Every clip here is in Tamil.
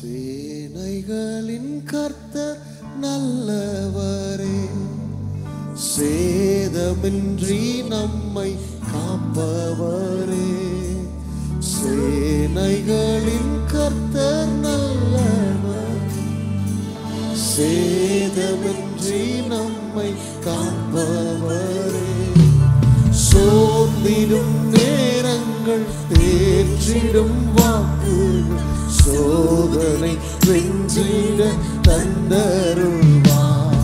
சேனைகளின் கர்த்தர் நல்லவரே, சேதமின்றி நம்மை காப்பவரே. சேனைகளின் கர்த்தர் நல்லவர், சேதமின்றி நம்மை காப்பவரே. சோர்ந்திடும் நேரங்கள் தேற்றிடும் வாக்குகள், சோதனை வென்றிட தந்தருள்வார்.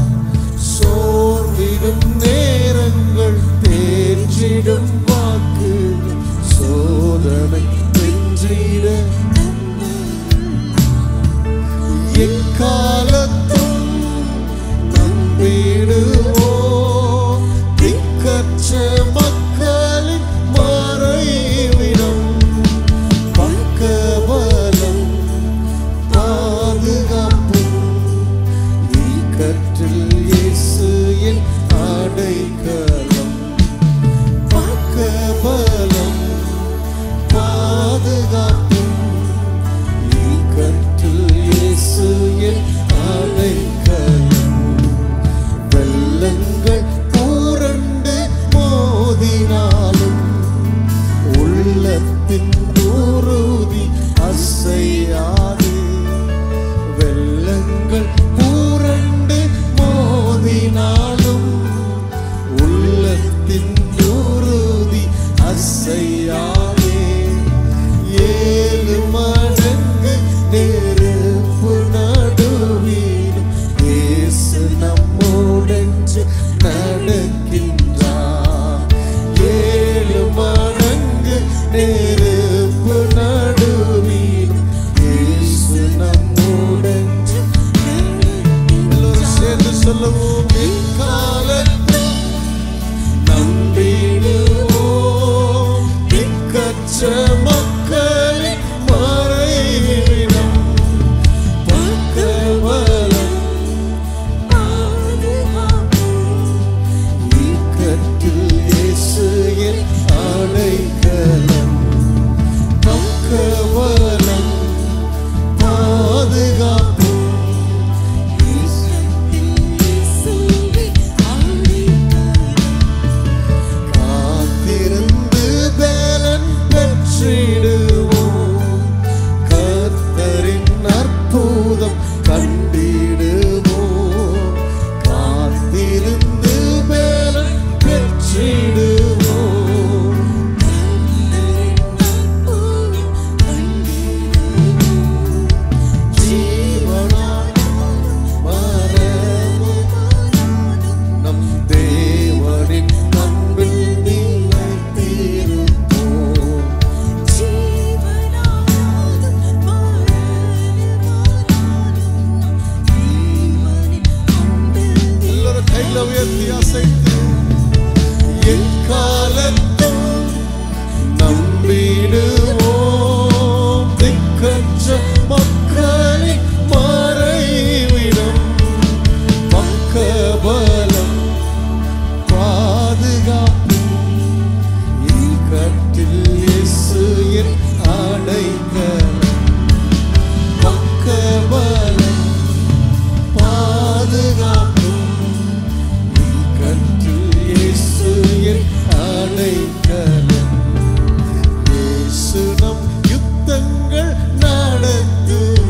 சோர்ந்திடும் நேரங்கள் தேற்றிடும் வாக்குகள், சோதனை வென்றிட எக்காலத்தும் நம்பிடுவோம். திக்கற்ற மக்களின் மறைவிடம், பக்கபலம் பாதுகாப்பும் இக்கற்றில் இயேசு என் அடைக்கலம். பக்கபலம் பாதுகாப்பும் இக்கற்றில் இயேசு என் அடைக்கலம். வெள்ளங்கள் புரண்டு மோதினாலும் உள்ளத்தின் உறுதி அசையாது. வெள்ளங்கள் புரண்டு மோதினாலும் உள்ளத்தின் உறுதி அசையாதே. 7 மடங்கு நெருப்பு நடுவிலும் இயேசு நம்மோடென்று நடக்கின்றார். 7 மடங்கு நெருப்பு நடுவிலும் இயேசு நம்மோடென்று. எல்லோரும் சேர்ந்து சொல்லுவோம். எக்காலத்தும் நம்பிடுவோம். திக்கற்ற மக்களின் மறைவிடம், பக்கபலம் இக்கற்றில் இயேசு என் அடைக்கலம். பக்கபலம் பாதுகாப்பும் காத்திருந்து பலன் பெற்றிடுவோம். கர்த்தரின் அற்புதம் கண்டிடுவோம். காத்திருந்து பலன் பெற்றிடுவோம். ஜீவனாய் மரணமும் நம் தேவனின் அன்பில் நிலைத்திருப்போம். எல்லோரும் கைகளை உயர்த்தி அசைத்து எக்காலத்தும் நம்பிடுவோம். திக்கற்ற மக்களின் மறைவிடம், பக்கபலம் பாதுகாப்பும் இக்கற்றில் இயேசு என் அடைக்கலம். பக்கபலம் பாதுகாப்பும் இக்கற்றில் இயேசு என் அடைக்கலம். இயேசு நம் யுத்தங்கள் நடத்துவார்.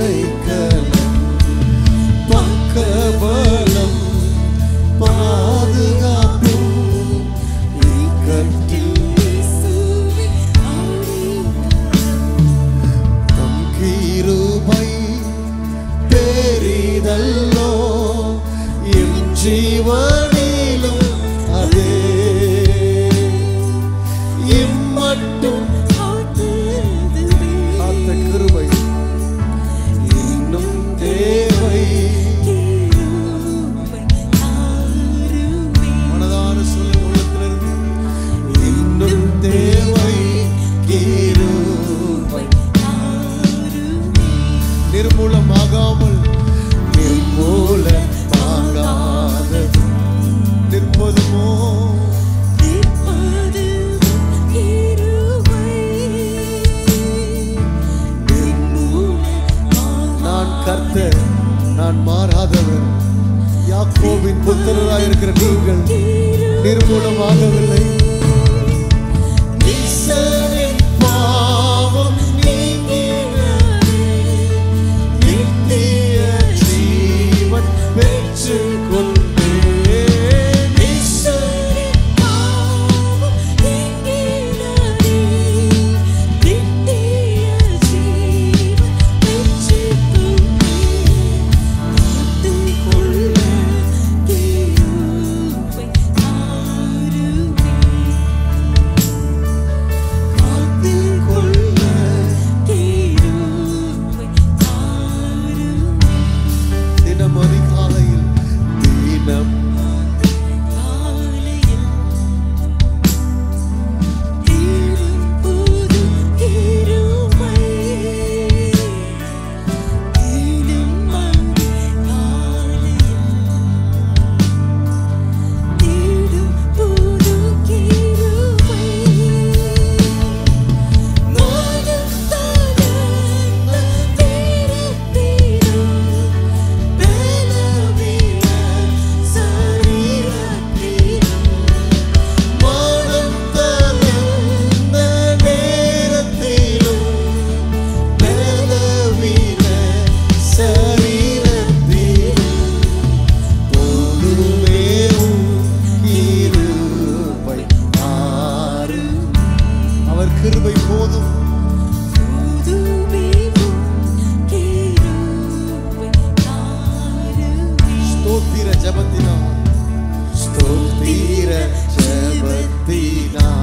அடைக்கலம் பக்கபலம் பாதுகாப்பும் இக்கட்டில் தம் கிருபை பெரிதல்லோ என் ஜீவனிலும் அதே இம்மட்டும் காத்த கிருபை இன்னும் தேவை. மனதார சொல்லி உள்ளத்திலிருந்து இன்னும் தேவை கிருபை நிர்மூலமாகாமல் நிர்மூலமாகாதது நிற்பதுமோ நான் கர்த்தர், நான் மாறாதவர். யாக்கோபின் புத்திரராயிருக்கிற நீங்கள் நிர்மூலமாகவில்லை. ஈசனின் பாவம் நீங்கினதே, நித்திய ஜீவன் பெற்றுக் கொண்டேன். ஈசனின் பாவம் நீங்கினதே, நித்திய ஜீவன் பெற்றுக் கொண்டேன். காத்துக்கொள்ள கிருபை தாருமே, காத்துக்கொள்ள கிருபை தாருமே. தினம் அதிகாலையில் தினம் காலையில் தேடும் புது கிருபை, தினம் காலையில் தேடும் புது கிருபை. மனம் தளர்ந்த நேரத்திலும் பலவீன சரீரத்திலும், மனம் தளர்ந்த நேரத்திலும் பலவீன சரீரத்திலும் போதுமேவும் கிருபை ஆறும். அவர் கிருபை போதும். ஸ்தோத்திர ஜபத்தினால், ஸ்தோத்திர ஜபத்தினால்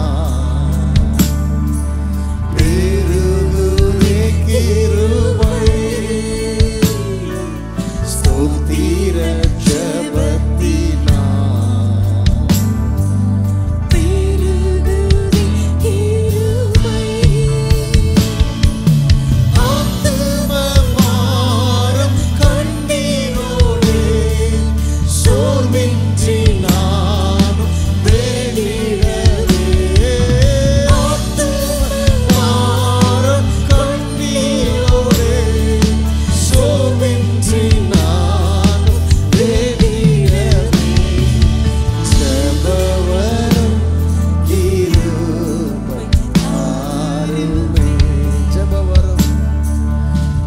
பெருகுதே கிருபை. ஸ்தோத்திர ஜபத்தினால் பெருகுதே கிருபை. ஆத்தும பாரம் கண்ணீரோடே சோர்வின்றி நானும் வேண்டிடவே. ஆத்தும பாரம் கண்ணீரோடே சோர்வின்றி நானும் வேண்டிடவே. ஜெபவரம் கிருபை தாருமே. ஜெபவரம்,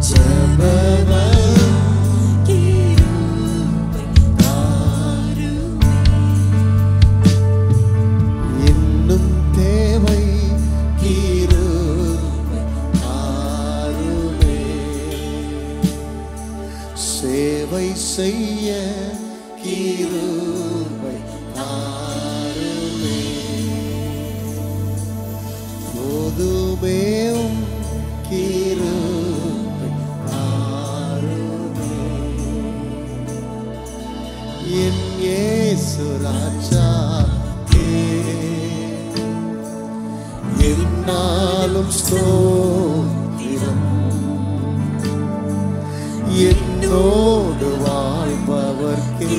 ஜெபவரம் கிருபை தாருமே. இன்னும் தேவை கிருபை தாருமே. சேவை செய்ய கிருபை தாருமே. போதுமேவும் கிருபை தாருமே. என் இயேசு ராஜாவே, என்னாலும் ஸ்தோத்திரம். என்னோடு வாழ்பவர்க்கே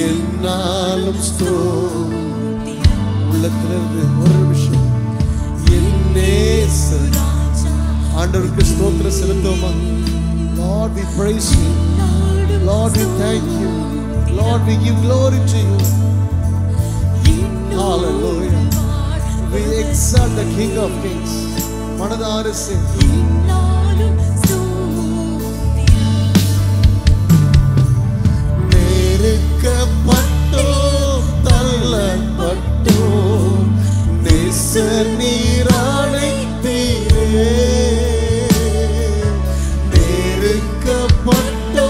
என்னாலும் ஸ்தோத்திரம். உள்ளத்திலிருந்து ஒரு நிமிஷம் என் நேச ஆண்டவருக்கு ஸ்தோத்திரம் செலுத்துவோமா? Lord, we praise you. Lord, we thank you. Lord, we give glory to you. Hallelujah. We exalt the King of Kings. மனதார சென்று நேசர் நீரானை தீரே நெருக்கப்பட்டோ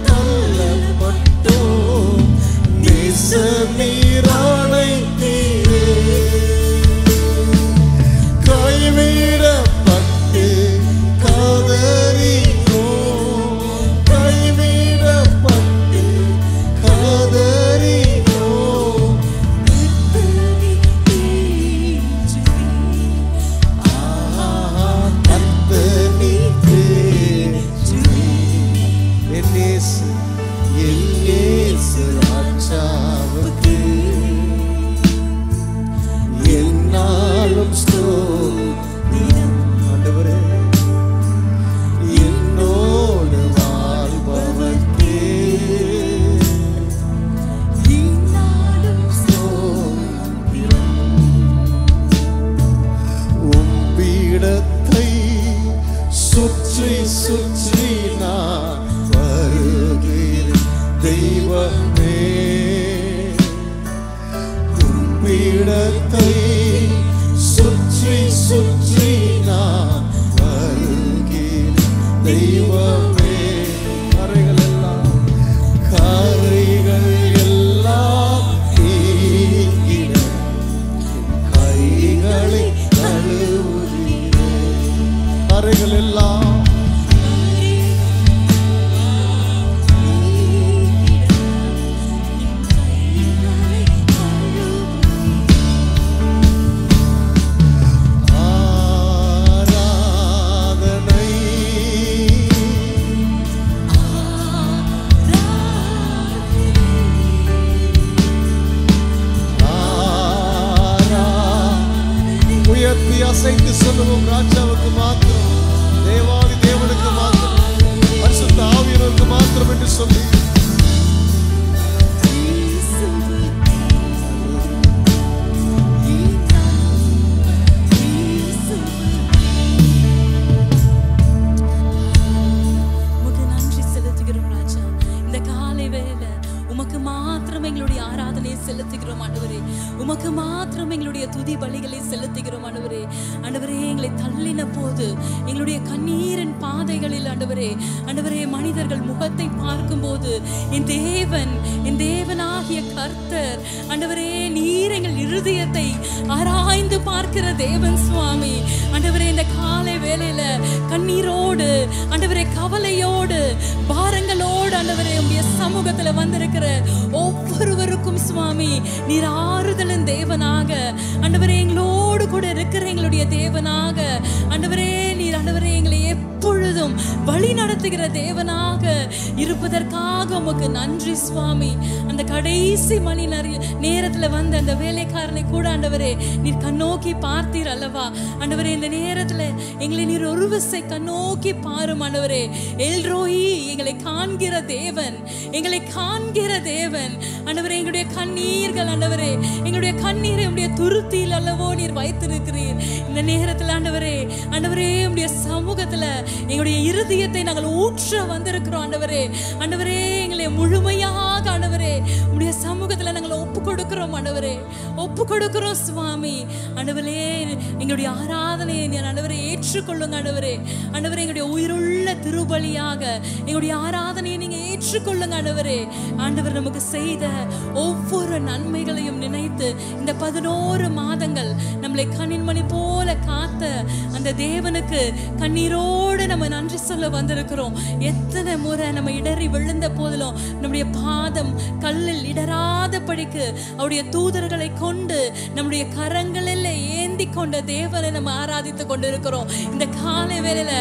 தள்ளப்பட்டோ நேசர் நீரானை தீரே கைவிடப்பட்டு காதறினோ கைவிடப்பட்டு காதறினோ ராஜாவுக்கு என்னாலும் ஸ்தோத்திரம் ஆண்டவரே என்னோடு வாழ்பவர்க்கே என்னாலும் ஸ்தோத்திரம் உம் பீடத்தை சுற்றி சுற்றி நான் வருகிறேன் தெய்வமே உம் பீடத்தை சுற்றி சுற்றி நான் வருகிறேன் தெய்வமே கரைகள் எல்லாம் நீங்கிட கைகளை கழுவுகிறேன் கரைகள் எல்லாம் அசைத்து சொல்லுவோம் ராஜாவுக்கு மாத்திரம் தேவாதி தேவனுக்கு மாத்திரம் பரிசுத்த ஆவியானவருக்கு மாத்திரம் என்று சொல்லி செலுத்துகிறோம் ஆண்டவரே உமக்கு மாத்திரம் எங்களுடைய துதி பலிகளை செலுத்துகிறோம் ஆண்டவரே ஆண்டவரே எங்களை தள்ளின போது எங்களுடைய கண்ணீரின் பாதைகளில் ஆண்டவரே ஆண்டவரே மனிதர்கள் முகத்தை பார்க்கும்போது என் தேவனாகிய கர்த்தர் ஆண்டவரே நீர் எங்கள் இருதயத்தை ஆராய்ந்து பார்க்கிற தேவன் சுவாமி ஆண்டவரே இந்த காலை வேளையில கண்ணீரோடு ஆண்டவரே கவலையோடு பாரங்களோடு ஆண்டவரே உங்களுடைய சமூகத்துல வந்திருக்கிற ஒவ்வொருவருக்கும் சுவாமி நீர் ஆறுதலின் தேவனாக ஆண்டவரே எங்களோடு கூட இருக்கிற எங்களுடைய தேவனாக ஆண்டவரே நீர் ஆண்டவரே எங்களை எப்பொழுதும் வழி நடத்துகிற தேவனாக இருப்பதற்காக உமக்கு நன்றி சுவாமி அந்த கடைசி மணி நேரத்துல வந்த அந்த வேலைக்காரனை கூட ஆண்டவரே நீர் கண்ணோக்கி பார்த்தீர் அல்லவா ஆண்டவரே இந்த நேரத்துல எங்களை நீர் ஒரு விசை கண்ணோக்கி பாரும் ஆண்டவரே எல்ரோயி எங்களை காண்கிற தேவன் ஆண்டவரே எங்களுடைய கண்ணீர்கள் ஆண்டவரே எங்களுடைய கண்ணீரை உடைய துருத்தியில் அல்லவோ நீர் வைத்திருக்கிறீர் இந்த நேரத்தில் ஆண்டவரே உடைய சமூகத்துல எங்களுடைய இருதயத்தை நாங்கள் ஊற்ற வந்திருக்கிறோம் ஆண்டவரே எங்களை முழுமையாக ஆண்டவரே உடைய சமூகத்துல நாங்கள் ஒப்பு கொடுக்கிறோம் சுவாமி ஆண்டவரே எங்களுடைய ஆராதனையை ஆண்டவரே ஏற்றுக்கொள்ளுங்க ஆண்டவரே எங்களுடைய உயிருள்ள திருபலியாக எங்களுடைய ஆராதனையை நீங்க ஏற்றுக்கொள்ளுங்க ஆண்டவர் நமக்கு செய்த ஒவ்வொரு நன்மைகளையும் நினைத்து இந்த 11 மாதங்கள் நம்மளை கண்ணின்மணி போல காத்த அந்த தேவனுக்கு கண்ணீரோடு நம்ம நன்றி சொல்ல வந்திருக்கிறோம். எத்தனை முறை நம்ம இடறி விழுந்த போதிலும் நம்முடைய பாதம் கல்லில் இடராதபடிக்கு அவருடைய தூதர்களை கொண்டு நம்முடைய கரங்களில் ஏந்தி கொண்ட தேவனை நம்ம ஆராதித்து கொண்டு இருக்கிறோம். இந்த காலை வேளையில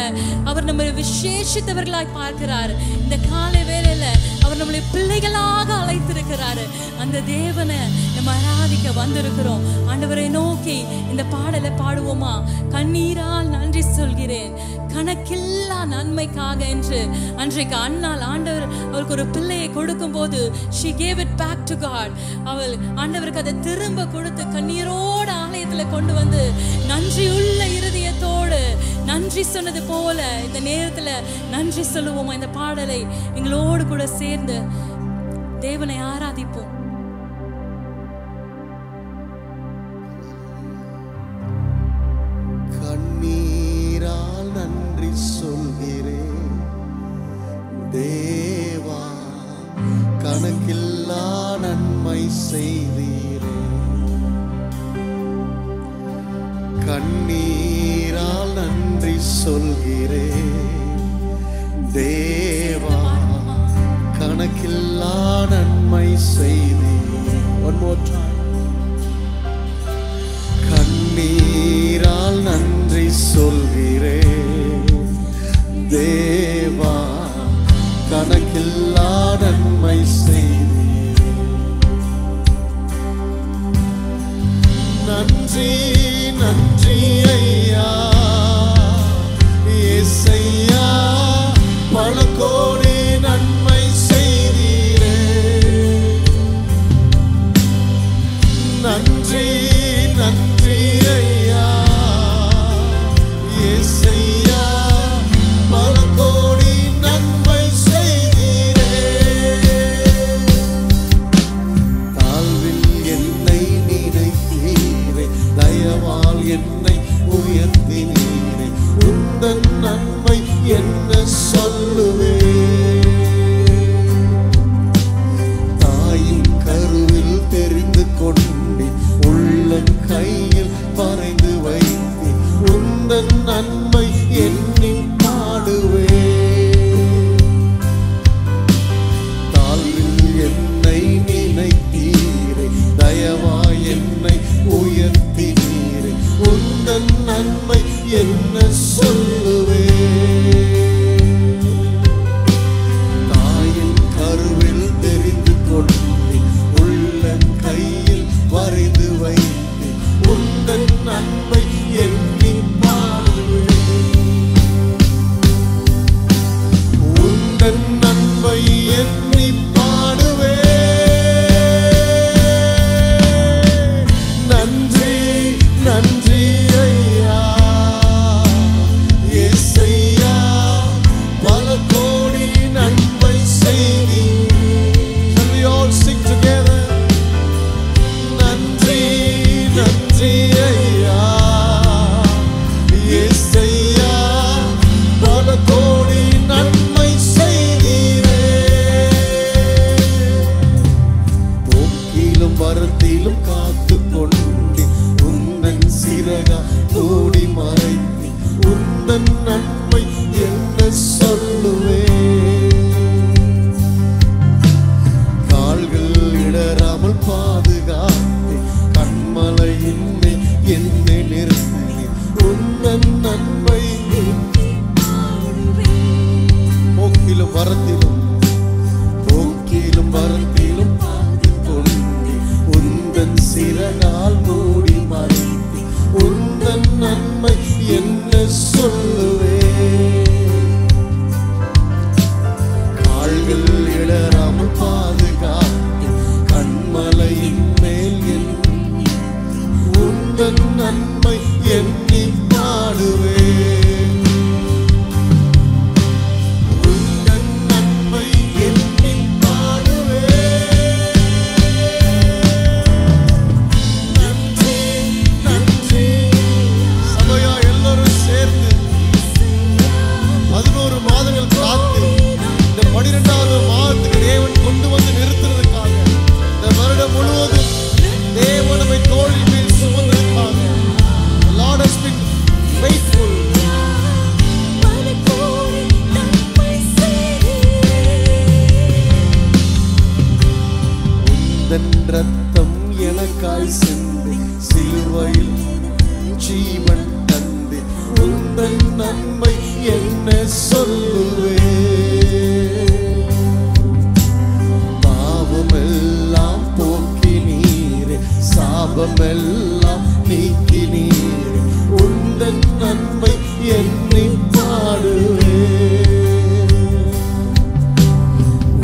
அவர் நம்ம விசேஷித்தவர்களாய் பார்க்கிறார். இந்த காலை வேளையில அவர் நம்மளை பிள்ளைகளாக அழைத்திருக்கிறாரு. அந்த தேவனை நம்ம ஆராதிக்க வந்திருக்கிறோம். ஆண்டவரை நோக்கி இந்த பாடலை பாடுவோமா? கண்ணீரால் நன்றி சொல்கிறேன் கணக்கில்லா நன்மைக்காக என்று அன்றைக்கு அண்ணால் ஆண்டவர் அவருக்கு ஒரு பிள்ளையை கொடுக்கும் போது she gave it back to God. அவள் ஆண்டவருக்கு அதை திரும்ப கொடுத்து கண்ணீரோட ஆலயத்துல கொண்டு வந்து நன்றியுள்ள இருதயத்தோடு நன்றி சொன்னது போல இந்த நேரத்துல நன்றி சொல்லுவோமா? இந்த பாடலை எங்களோடு கூட சேர்ந்து தேவனை ஆராதிப்போம். செய்தீரே. கண்ணீரால் நன்றி சொல்கிறேன் தேவா, கணக்கில்லா நன்மை செய்தீர். One more time. கண்ணீரால் நன்றி சொல்கிறேன் தேவா, கணக்கில்லா நன்மை செய்தீர். நன்றி நன்றி ஐயா இயேசையா, பல கோடி நன்மை செய்தீரே. நன்றி நன்றி ஐயா இயேசையா, பல கோடி நன்மை செய்தீரே. தாழ்வில் என்னை நினைத்தீரே, தயவால் என்னை உயர்த்தினீரே. உந்தன் நன்மை என்ன சொல்லுவே. தாயின் கருவில் தெரிந்து கொண்டு உள்ளன் கையில் வரைந்து வைத்து உந்தன் நன்மை எண்ணி பாடுவே. தாழ்வில் என்னை நினைத்தீரே, தயவாய் என்னை உயர்த்தினீரே. உந்தன் நன்மை என்ன சொல்லுவே. தாயின் கருவில் தெரிந்து கொண்டு உள்ளன் கையில் வரைந்து வைத்து உந்தன் நன்மை எண்ணி பாடுவே. உந்தன் நன்மை எண்ணி பாடுவே. நன்றி நன்றி ஐயா இயேசையா, பல கோடி நன்மை செய்தீர். Shall we all sing together? நன்றி நன்றி ஐயா இயேசையா, பல கோடி நன்மை செய்தீரே. போக்கிலும் வரத்திலும் காத்து கொண்டு உந்தன் சிறகா மூடி மறைத்து உந்தன் நன்மை என்ன சொல்லுவே. கால்கள் இடராமல் பாதுகாத்து கண்மலையின் மேல் என்னை நிறுத்தி உந்தன் நன்மை. போக்கிலும் வரத்திலும் போக்கிலும் வரத்திலும் காத்து கொண்டு உந்தன் சிறகால் மூடி மறைத்து உந்தன் நன்மை என்ன சொல்லுவே. கால்கள் இடராமல் பாதுகாத்து கண்மலையின் மேல் உந்தன் நன்மை எண்ணி பாடுவே. உந்தன் நன்மை எண்ணி பாடுவே. நன்றி நன்றி. சபையா எல்லாரும் சேர்ந்து 11 மாதங்கள் காத்து இந்த 12வது மாதத்துக்கு தேவன் கொண்டு வந்து நிறுத்துறதுக்காக, இந்த வருடம் முழுவதும் தேவன் நம்மை தோளின் மேல் சுமந்ததுக்காக, the Lord has been faithful. உந்தன் ரத்தம் எனக்காய் சிந்தி சிலுவையில் ஜீவன் தந்து உந்தன் நன்மை என்ன சொல்லுவே. பாவமெல்லாம் போக்கினீரே, சாபமெல்லாம் நீக்கினீரே. உந்தன் நன்மை எண்ணி பாடுவே.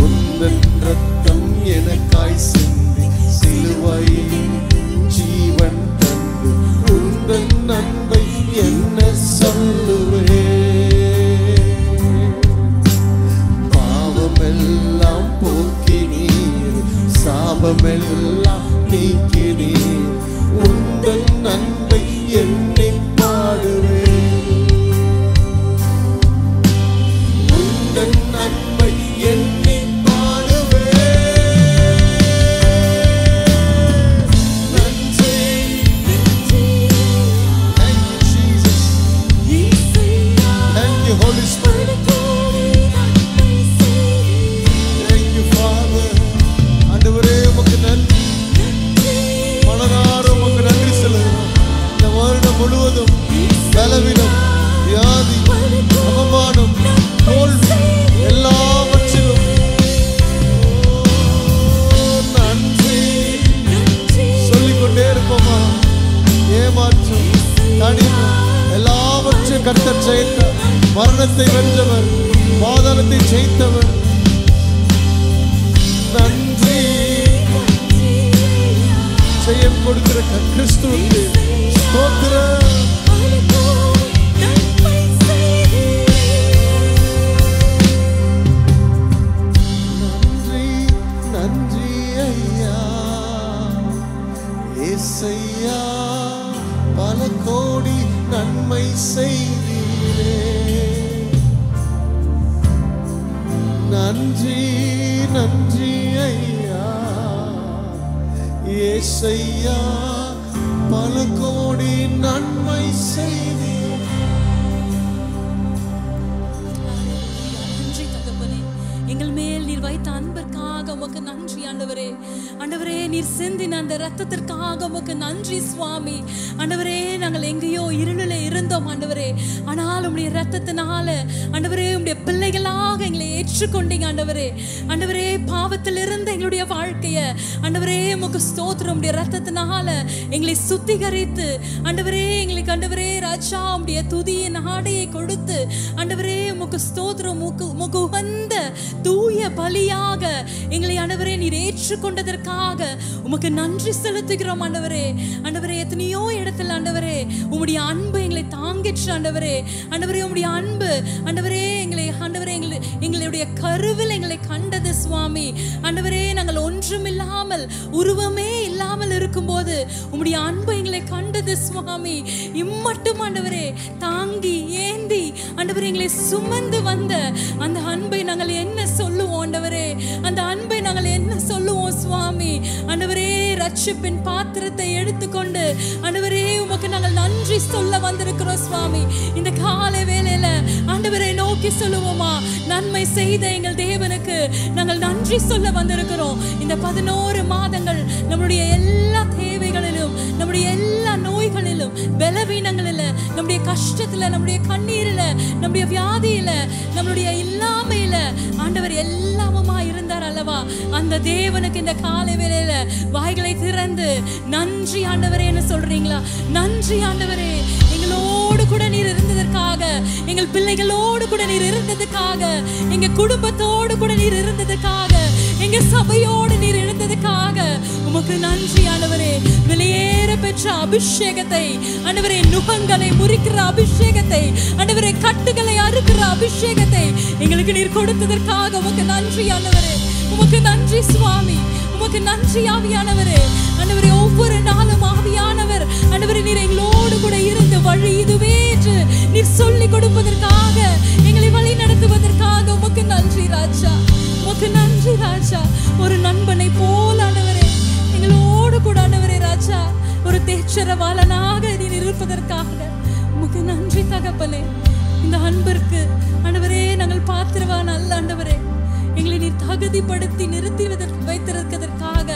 உந்தன் ரத்தம் எனக்காய் சிந்தி சிலுவையில் ஜீவன் தந்து உந்தன் நன்மை என்ன சொல்லுவே. பாவமெல்லாம் போக்கினீர், சாபமெல்லாம் நீக்கினீர். உந்தன் நன்மை எண்ணி பாடுவே. மரணத்தை வென்றவர், பாதாளத்தை ஜெயித்தவர். நன்றி. ஜெயம் கொடுக்கிற கிறிஸ்துவுக்கு ஸ்தோத்திரம். நன்றி நன்றி ஐயா ஏசையா, பல கோடி நன்மை செய்தீரே. நன்றி நன்றி ஐயா ஏசையா, பல கோடி நன்மை செய்தீரே. நன்றி தகப்பனே, எங்கள் மேல் நீர் வைத்த அன்பிற்காக உமக்கு நன்றி ஆண்டவரே. ஆண்டவரே, நீர் சிந்தின அந்த ரத்தத்திற்காக உமக்கு நன்றி சுவாமி. ஆண்டவரே, நாங்கள் எங்கேயோ இருளில் இருந்தோம் ஆண்டவரே, ஆனால் உம்முடைய ரத்தத்தினால ஆண்டவரே உம்முடைய பிள்ளைகளாக எங்களை ஏற்றுக்கொண்டீங்க ஆண்டவரே. ஆண்டவரே, பாவத்தில் இருந்த எங்களுடைய வாழ்க்கைய ஆண்டவரே உமக்கு ஸ்தோத்திரம். உம்முடைய ரத்தத்தினால எங்களை சுத்திகரித்து ஆண்டவரே எங்களுக்கு ஆண்டவரே ராஜா உம்முடைய துதியின் ஆடையை கொடுத்து ஆண்டவரே உமக்கு ஸ்தோத்திரம். உமக்கு உகந்த தூய பலியாக எங்களை ஆண்டவரே நீர் ஏற்றுக்கொண்டதற்காக உமக்கு நன்றி செலுத்துகிறோம் ஆண்டவரே. ஆண்டவரே, எத்தனையோ இடத்துல ஆண்டவரே உம்முடைய அன்பு எங்களை தாங்கிற்று ஆண்டவரே. ஆண்டவரே, உம்முடைய அன்பு ஆண்டவரே எங்களை ஆண்டவரே எங்களுடைய கருவில் எங்களை கண்டது சுவாமி. ஆண்டவரே, நாங்கள் ஒன்றுமில்லாமல் உருவமே இல்லாமல் இருக்கும்போது உம்முடைய அன்பு எங்களை கண்டது சுவாமி. இம்மட்டும் ஆண்டவரே தாங்கி ஏந்தி ஆண்டவரே எங்களை சுமந்து வந்த அந்த அன்பை நாங்கள் என்ன சொல்லுவோம் ஆண்டவரே? அந்த அன்பை நாங்கள் என்ன சொல்லுவோம் சுவாமி? ஆண்டவரே, ரட்சிப்பின் பாத்திரத்தை எடுத்துக்கொண்டு ஆண்டவரே உமக்கு நாங்கள் நன்றி சொல்ல வந்திருக்கிறோம் சுவாமி. இந்த காலை வேளையில ஆண்டவரை நோக்கி சொல்லுவோமா? நன்மை செய்த எங்கள் தேவனுக்கு நாங்கள் நன்றி சொல்ல வந்திருக்கிறோம். இந்த 11 மாதங்கள் நம்முடைய எல்லா தேவைகளிலும், நம்முடைய எல்லா நோய்களிலும், பலவீனங்களில், நம்முடைய கஷ்டத்துல, நம்முடைய கண்ணீரில், நம்முடைய வியாதியில, நம்முடைய இல்லாமையில ஆண்டவர் எல்லாமுமா இருந்தார் அல்லவா? அந்த தேவனுக்கு இந்த காலை வேளையில வாய்களை திறந்து நன்றி ஆண்டவரே என்ன சொல்றீங்களா? நன்றி ஆண்டவரே, எங்களோடு கூட நீர் இருந்ததற்காக, எங்கள் பிள்ளைகளோடு கூட நீர் இருந்ததுக்காக, எங்க குடும்பத்தோடு கூட நீர் இருந்ததுக்காக, எங்க சபையோடு நீர் இருந்ததுக்காக உமக்கு நன்றி ஆண்டவரே. வெளியேற பெற்ற அபிஷேகத்தை ஆண்டவரே, நுகங்களை முறிக்கிற அபிஷேகத்தை ஆண்டவரே, கட்டுகளை அறுக்கிற அபிஷேகத்தை எங்களுக்கு நீர் கொடுத்ததற்காக உமக்கு நன்றி ஆண்டவரே. உமக்கு நன்றி சுவாமி. உமக்கு நன்றி ஆவியானவரே. ஆண்டவரே, ஒவ்வொரு நாளும் ஆவியானவர் ஆண்டவரே நீர் எங்களோடு கூட இருந்து வழி இதுவே என்று நீர் சொல்லி கொடுப்பதற்காக, எங்களை வழி நடத்துவதற்காக உமக்கு நன்றி ராஜா. உமக்கு நன்றி ராஜா. ஒரு நண்பனை போல் ஆண்டவரே எங்களோடு கூட ஆண்டவரே ராஜா ஒரு தேச்சரவாளனாக நீர் இருப்பதற்காக உமக்கு நன்றி தகப்பனே. இந்த அன்பிற்கு ஆண்டவரே நாங்கள் பாத்திரவான் அல்ல ஆண்டவரே. எங்களை நீர் தகுதிப்படுத்தி நிறுத்தி வைத்திருக்கிறதற்காக,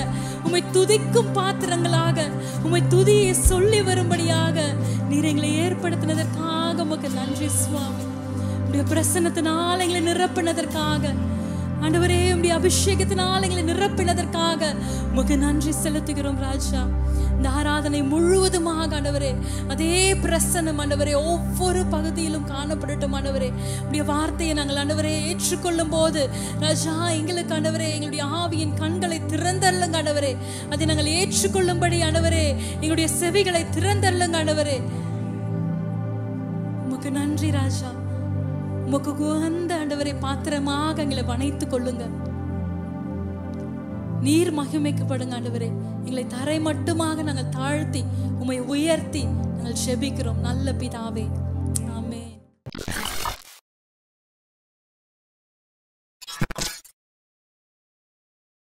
உம்மை துதிக்கும் பாத்திரங்களாக, உம்மை துதியை சொல்லி வரும்படியாக நீர் எங்களை ஏற்படுத்தினதற்காக உமக்கு நன்றி சுவாமி. உடைய பிரசன்னத்தினால் எங்களை நிரப்பினதற்காக ஆண்டவரே, உடைய அபிஷேகத்தினால் எங்களை நிரப்பினதற்காக உமக்கு நன்றி செலுத்துகிறோம் ராஜா. இந்த ஆராதனை முழுவதுமாக ஆண்டவரே அதே பிரசன்னம் ஆண்டவரே ஒவ்வொரு பகுதியிலும் காணப்படட்டும் ஆண்டவரே. உடைய வார்த்தையை நாங்கள் ஆண்டவரே ஏற்றுக்கொள்ளும் போது ராஜா எங்களுக்கு ஆண்டவரே எங்களுடைய ஆவியின் கண்களை திறந்தருளுங்க ஆண்டவரே. அதை நாங்கள் ஏற்றுக்கொள்ளும்படி ஆண்டவரே எங்களுடைய செவிகளை திறந்தருளுங்க ஆண்டவரே. உமக்கு நன்றி ராஜா. உமக்கு உகந்த ஆண்டவரே பாத்திரமாக எங்களை வணைத்துக் கொள்ளுங்க. நீர் மகிமைக்கப்படுங்க ஆண்டவரே. எங்களை தரை மட்டுமாக நாங்கள் தாழ்த்தி உம்மை உயர்த்தி நாங்கள் ஜெபிக்கிறோம் நல்ல பிதாவே.